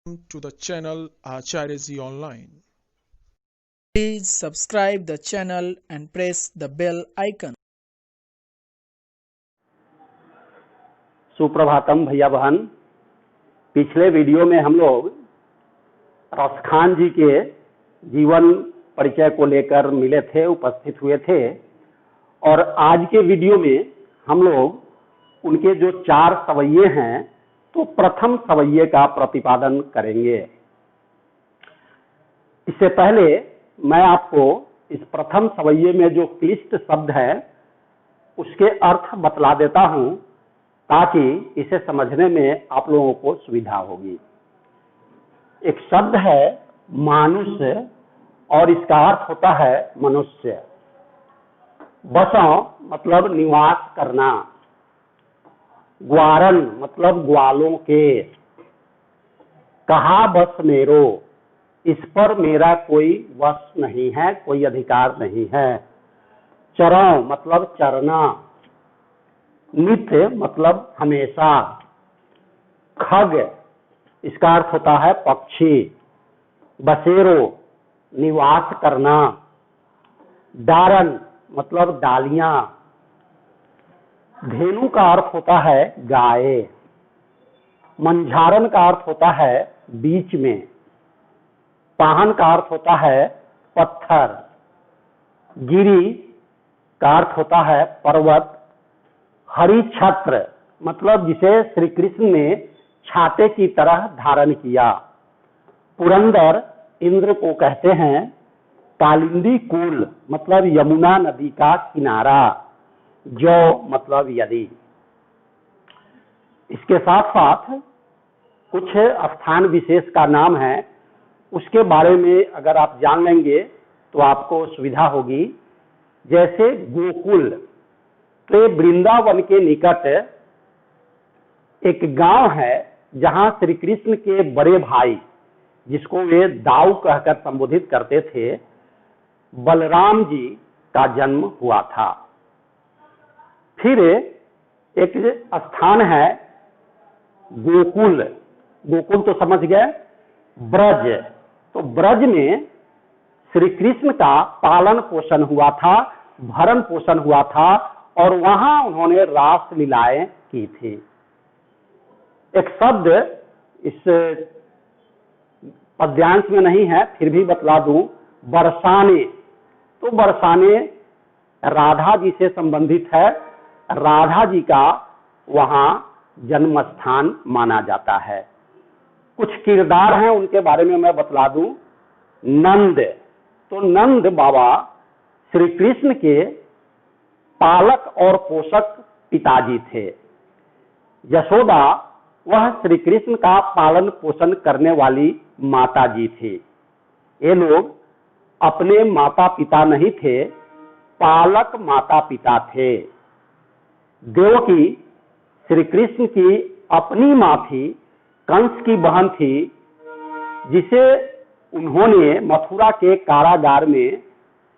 To the channel Acharya Online. Please subscribe the channel and press the bell icon. Suprabhatam भैया बहन। पिछले video में हम लोग रसखान जी के जीवन परिचय को लेकर मिले थे, उपस्थित हुए थे, और आज के वीडियो में हम लोग उनके जो 4 सवैये हैं तो प्रथम सवैये का प्रतिपादन करेंगे। इससे पहले मैं आपको इस प्रथम सवैये में जो क्लिष्ट शब्द है उसके अर्थ बतला देता हूं ताकि इसे समझने में आप लोगों को सुविधा होगी। एक शब्द है मानुष्य और इसका अर्थ होता है मनुष्य। बसों मतलब निवास करना, ग्वारन मतलब ग्वालों के, कहा बस मेरो, इस पर मेरा कोई वश नहीं है, कोई अधिकार नहीं है। चरों मतलब चरना, नित्य मतलब हमेशा, खग इसका अर्थ होता है पक्षी, बसेरो निवास करना, डारन मतलब डालियां, धेनु का अर्थ होता है गाय, मंझारन का अर्थ होता है बीच में, पाहन का अर्थ होता है पत्थर, गिरी का अर्थ होता है पर्वत, हरि छत्र मतलब जिसे श्री कृष्ण ने छाते की तरह धारण किया, पुरंदर इंद्र को कहते हैं, कालिंदी कूल मतलब यमुना नदी का किनारा, जो मतलब यदि। इसके साथ साथ कुछ स्थान विशेष का नाम है, उसके बारे में अगर आप जान लेंगे तो आपको सुविधा होगी। जैसे गोकुल, तो वृंदावन के निकट एक गांव है जहां श्री कृष्ण के बड़े भाई, जिसको वे दाऊ कहकर संबोधित करते थे, बलराम जी का जन्म हुआ था। फिर एक स्थान है गोकुल, गोकुल तो समझ गए, ब्रज, तो ब्रज में श्री कृष्ण का पालन पोषण हुआ था, भरण पोषण हुआ था, और वहां उन्होंने रास लीलाएं की थी। एक शब्द इस पद्यांश में नहीं है, फिर भी बतला दूं, बरसाने, तो बरसाने राधा जी से संबंधित है, राधा जी का वहां जन्म स्थान माना जाता है। कुछ किरदार हैं, उनके बारे में मैं बतला दूं। नंद, तो नंद बाबा श्री कृष्ण के पालक और पोषक पिताजी थे। यशोदा वह श्री कृष्ण का पालन पोषण करने वाली माता जी थी। ये लोग अपने माता पिता नहीं थे, पालक माता पिता थे। देवकी श्री कृष्ण की अपनी मां थी, कंस की बहन थी, जिसे उन्होंने मथुरा के कारागार में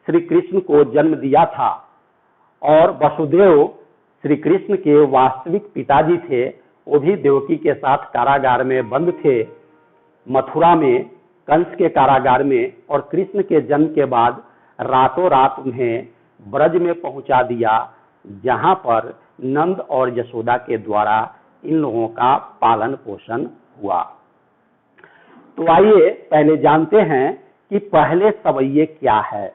श्री कृष्ण को जन्म दिया था, और वसुदेव श्री कृष्ण के वास्तविक पिताजी थे, वो भी देवकी के साथ कारागार में बंद थे, मथुरा में कंस के कारागार में, और कृष्ण के जन्म के बाद रातों रात उन्हें ब्रज में पहुंचा दिया, जहां पर नंद और यशोदा के द्वारा इन लोगों का पालन पोषण हुआ। तो आइए पहले जानते हैं कि पहले सवैये क्या है।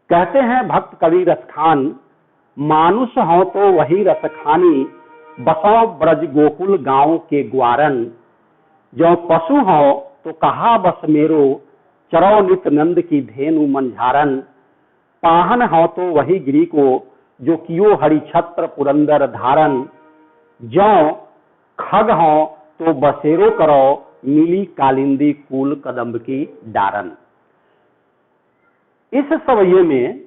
कहते हैं भक्त कवि रसखान, मानुष हो तो वही रसखानी, बसों ब्रज गोकुल गांव के ग्वारन, जो पशु हो तो कहा बस मेरो, चरो नित नंद की धेनु मंझारन, पाहन हो तो वही गिरी को, जो कियो हरि छत्र पुरंदर धारन, जो खग हो तो बसेरो करो, मिली कालिंदी कूल कदम्ब की डारन। इस सवैये में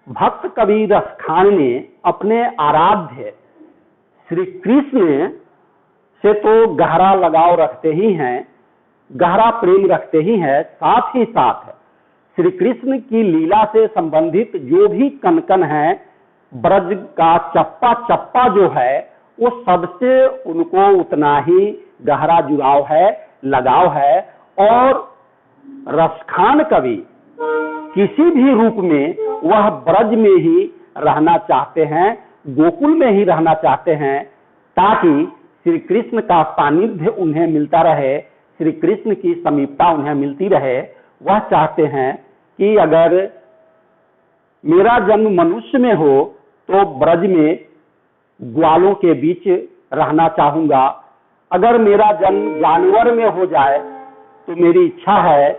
भक्त कवि रसखान ने अपने आराध्य श्री कृष्ण से तो गहरा लगाव रखते ही हैं, गहरा प्रेम रखते ही हैं, साथ ही साथ श्री कृष्ण की लीला से संबंधित जो भी कनकन है, ब्रज का चप्पा चप्पा जो है, वो सबसे उनको उतना ही गहरा जुड़ाव है, लगाव है। और रसखान कवि किसी भी रूप में वह ब्रज में ही रहना चाहते हैं, गोकुल में ही रहना चाहते हैं, ताकि श्री कृष्ण का सानिध्य उन्हें मिलता रहे, श्री कृष्ण की समीपता उन्हें मिलती रहे। वह चाहते हैं कि अगर मेरा जन्म मनुष्य में हो तो ब्रज में ग्वालों के बीच रहना चाहूंगा, अगर मेरा जन्म जानवर में हो जाए तो मेरी इच्छा है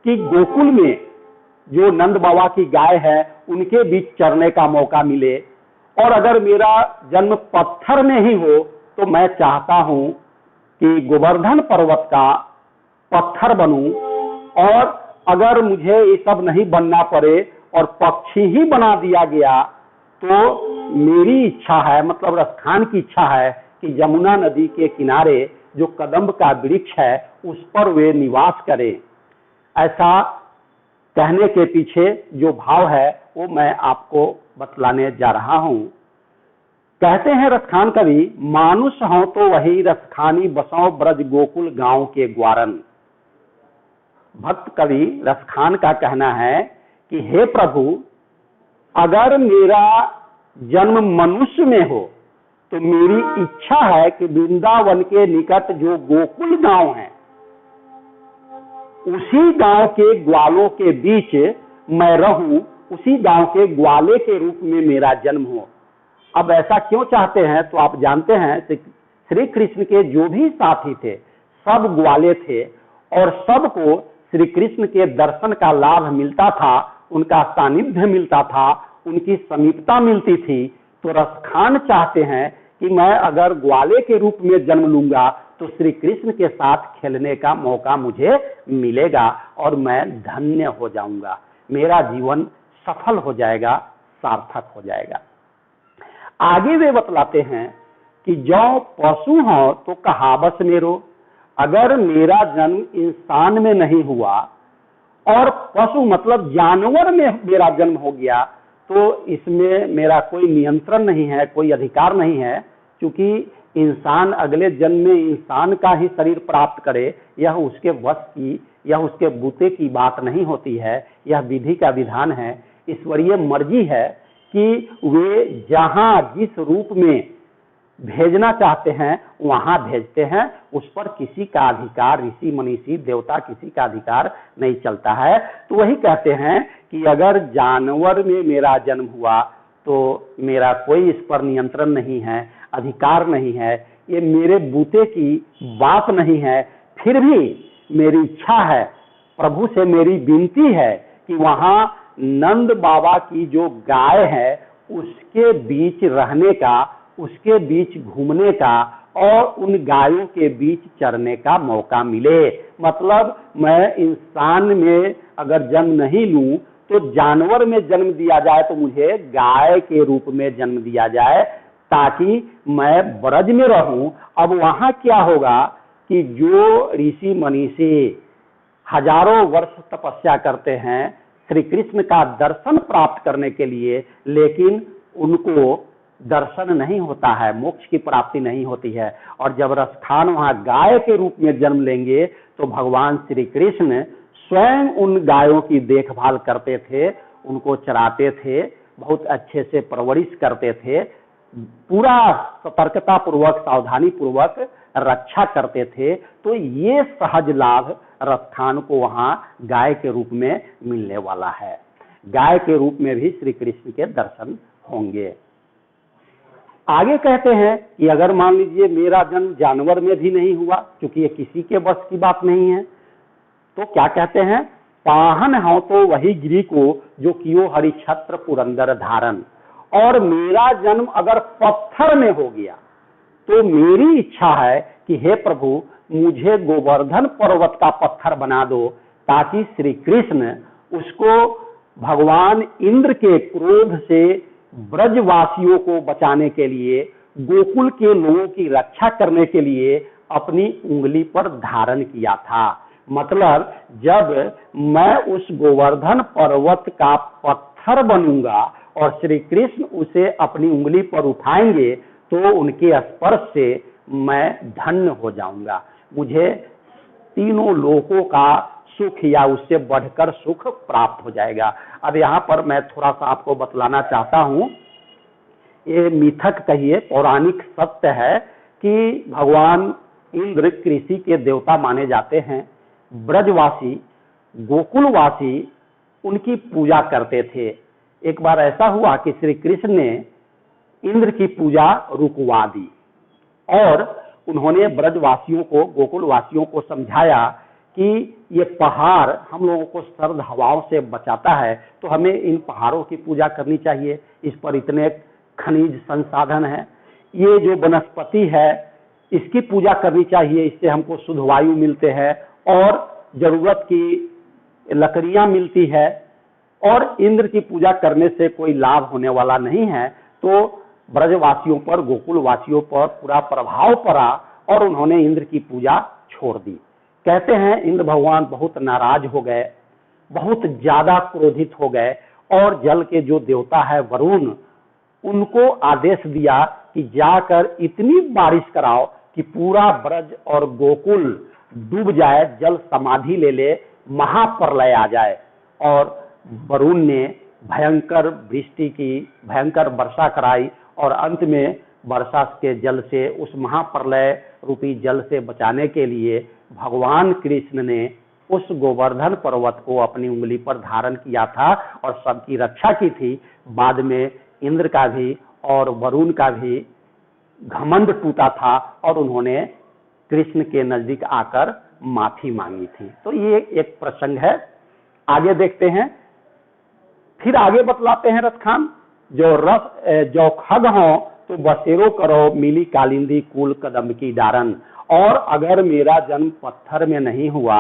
कि गोकुल में जो नंद बाबा की गाय है उनके बीच चरने का मौका मिले, और अगर मेरा जन्म पत्थर में ही हो तो मैं चाहता हूं कि गोवर्धन पर्वत का पत्थर बनूं, और अगर मुझे ये सब नहीं बनना पड़े और पक्षी ही बना दिया गया तो मेरी इच्छा है, मतलब रसखान की इच्छा है कि यमुना नदी के किनारे जो कदम्ब का वृक्ष है उस पर वे निवास करें। ऐसा कहने के पीछे जो भाव है वो मैं आपको बतलाने जा रहा हूं। कहते हैं रसखान कवि, मानुष हो तो वही रसखानी बसों ब्रज गोकुल गांव के ग्वारन। भक्त कवि रसखान का कहना है कि हे प्रभु, अगर मेरा जन्म मनुष्य में हो तो मेरी इच्छा है कि वृंदावन के निकट जो गोकुल गांव है उसी गांव के ग्वालों के बीच मैं रहूं, उसी गांव के ग्वाले के रूप में मेरा जन्म हो। अब ऐसा क्यों चाहते हैं तो आप जानते हैं श्री कृष्ण के जो भी साथी थे सब ग्वाले थे, और सबको श्री कृष्ण के दर्शन का लाभ मिलता था, उनका सानिध्य मिलता था, उनकी समीपता मिलती थी। तो रसखान चाहते हैं कि मैं अगर ग्वाले के रूप में जन्म लूंगा तो श्री कृष्ण के साथ खेलने का मौका मुझे मिलेगा और मैं धन्य हो जाऊंगा, मेरा जीवन सफल हो जाएगा, सार्थक हो जाएगा। आगे वे बतलाते हैं कि जो पशु हो तो कहावत मेरो, अगर मेरा जन्म इंसान में नहीं हुआ और पशु मतलब जानवर में मेरा जन्म हो गया तो इसमें मेरा कोई नियंत्रण नहीं है, कोई अधिकार नहीं है, क्योंकि इंसान अगले जन्म में इंसान का ही शरीर प्राप्त करे यह उसके वश की, यह उसके बूते की बात नहीं होती है, यह विधि का विधान है, ईश्वरीय मर्जी है कि वे जहां जिस रूप में भेजना चाहते हैं वहां भेजते हैं, उस पर किसी का अधिकार, ऋषि मनीषी देवता किसी का अधिकार नहीं चलता है। तो वही कहते हैं कि अगर जानवर में मेरा जन्म हुआ तो मेरा कोई इस पर नियंत्रण नहीं है, अधिकार नहीं है, ये मेरे बूते की बात नहीं है, फिर भी मेरी इच्छा है, प्रभु से मेरी विनती है कि वहां नंद बाबा की जो गाय है उसके बीच रहने का, उसके बीच घूमने का और उन गायों के बीच चरने का मौका मिले। मतलब मैं इंसान में अगर जन्म नहीं लूं तो जानवर में जन्म दिया जाए तो मुझे गाय के रूप में जन्म दिया जाए ताकि मैं ब्रज में रहूं। अब वहां क्या होगा कि जो ऋषि मनीषी हजारों वर्ष तपस्या करते हैं श्री कृष्ण का दर्शन प्राप्त करने के लिए, लेकिन उनको दर्शन नहीं होता है, मोक्ष की प्राप्ति नहीं होती है, और जब रसखान वहां गाय के रूप में जन्म लेंगे तो भगवान श्री कृष्ण स्वयं उन गायों की देखभाल करते थे, उनको चराते थे, बहुत अच्छे से परवरिश करते थे, पूरा सतर्कता पूर्वक सावधानी पूर्वक रक्षा करते थे। तो ये सहज लाभ रसखान को वहां गाय के रूप में मिलने वाला है। गाय के रूप में भी श्री कृष्ण के दर्शन होंगे। आगे कहते हैं कि अगर मान लीजिए मेरा जन्म जानवर में भी नहीं हुआ, क्योंकि ये किसी के बस की बात नहीं है, तो क्या कहते हैं, पाहन हो तो वही गिरी को जो कियो हरि छत्र पुरंदर धारण। और मेरा जन्म अगर पत्थर में हो गया तो मेरी इच्छा है कि हे प्रभु मुझे गोवर्धन पर्वत का पत्थर बना दो, ताकि श्री कृष्ण उसको भगवान इंद्र के क्रोध से ब्रजवासियों को बचाने के लिए, गोकुल के लोगों की रक्षा करने के लिए अपनी उंगली पर धारण किया था। मतलब जब मैं उस गोवर्धन पर्वत का पत्थर बनूंगा और श्री कृष्ण उसे अपनी उंगली पर उठाएंगे तो उनके स्पर्श से मैं धन्य हो जाऊंगा, मुझे तीनों लोकों का सुख या उससे बढ़कर सुख प्राप्त हो जाएगा। अब यहाँ पर मैं थोड़ा सा आपको बतलाना चाहता हूँ, ये मिथक कहिए पौराणिक सत्य है कि भगवान इंद्र कृषि के देवता माने जाते हैं। ब्रजवासी गोकुलवासी उनकी पूजा करते थे। एक बार ऐसा हुआ कि श्री कृष्ण ने इंद्र की पूजा रुकवा दी और उन्होंने ब्रजवासियों को गोकुलवासियों को समझाया कि ये पहाड़ हम लोगों को सर्द हवाओं से बचाता है, तो हमें इन पहाड़ों की पूजा करनी चाहिए। इस पर इतने खनिज संसाधन है, ये जो वनस्पति है इसकी पूजा करनी चाहिए, इससे हमको शुद्ध वायु मिलते हैं और जरूरत की लकड़ियां मिलती है, और इंद्र की पूजा करने से कोई लाभ होने वाला नहीं है। तो ब्रजवासियों पर गोकुलवासियों पर पूरा प्रभाव पड़ा और उन्होंने इंद्र की पूजा छोड़ दी। कहते हैं इंद्र भगवान बहुत नाराज हो गए, बहुत ज्यादा क्रोधित हो गए और जल के जो देवता है वरुण, उनको आदेश दिया कि जाकर इतनी बारिश कराओ कि पूरा ब्रज और गोकुल डूब जाए, जल समाधि ले ले, महाप्रलय आ जाए। और वरुण ने भयंकर वृष्टि की, भयंकर वर्षा कराई और अंत में वर्षा के जल से, उस महाप्रलय रूपी जल से बचाने के लिए भगवान कृष्ण ने उस गोवर्धन पर्वत को अपनी उंगली पर धारण किया था और सबकी रक्षा की थी। बाद में इंद्र का भी और वरुण का भी घमंड टूटा था और उन्होंने कृष्ण के नजदीक आकर माफी मांगी थी। तो ये एक प्रसंग है। आगे देखते हैं, फिर आगे बतलाते हैं रथखान, जो खग हो तो बसेरो करो मिली कालिंदी कुल कदम की डारन। और अगर मेरा जन्म पत्थर में नहीं हुआ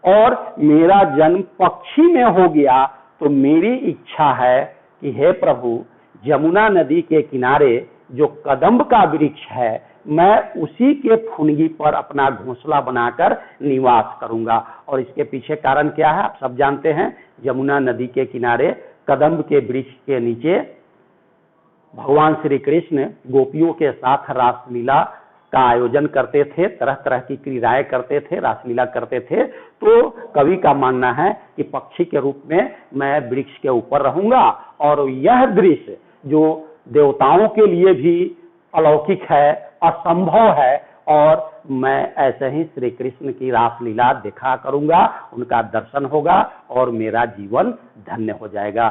और मेरा जन्म पक्षी में हो गया तो मेरी इच्छा है कि हे प्रभु, यमुना नदी के किनारे जो कदम्ब का वृक्ष है, मैं उसी के फुनगी पर अपना घोंसला बनाकर निवास करूंगा। और इसके पीछे कारण क्या है आप सब जानते हैं। यमुना नदी के किनारे कदम्ब के वृक्ष के नीचे भगवान श्री कृष्ण गोपियों के साथ रासलीला का आयोजन करते थे, तरह तरह की क्रीड़ाएं करते थे, रासलीला करते थे। तो कवि का मानना है कि पक्षी के रूप में मैं वृक्ष के ऊपर रहूंगा और यह दृश्य जो देवताओं के लिए भी अलौकिक है, असंभव है, और मैं ऐसे ही श्री कृष्ण की रासलीला देखा करूंगा, उनका दर्शन होगा और मेरा जीवन धन्य हो जाएगा।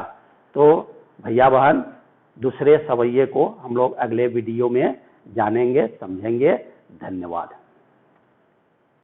तो भैया बहन, दूसरे सवैये को हम लोग अगले वीडियो में जानेंगे, समझेंगे। धन्यवाद।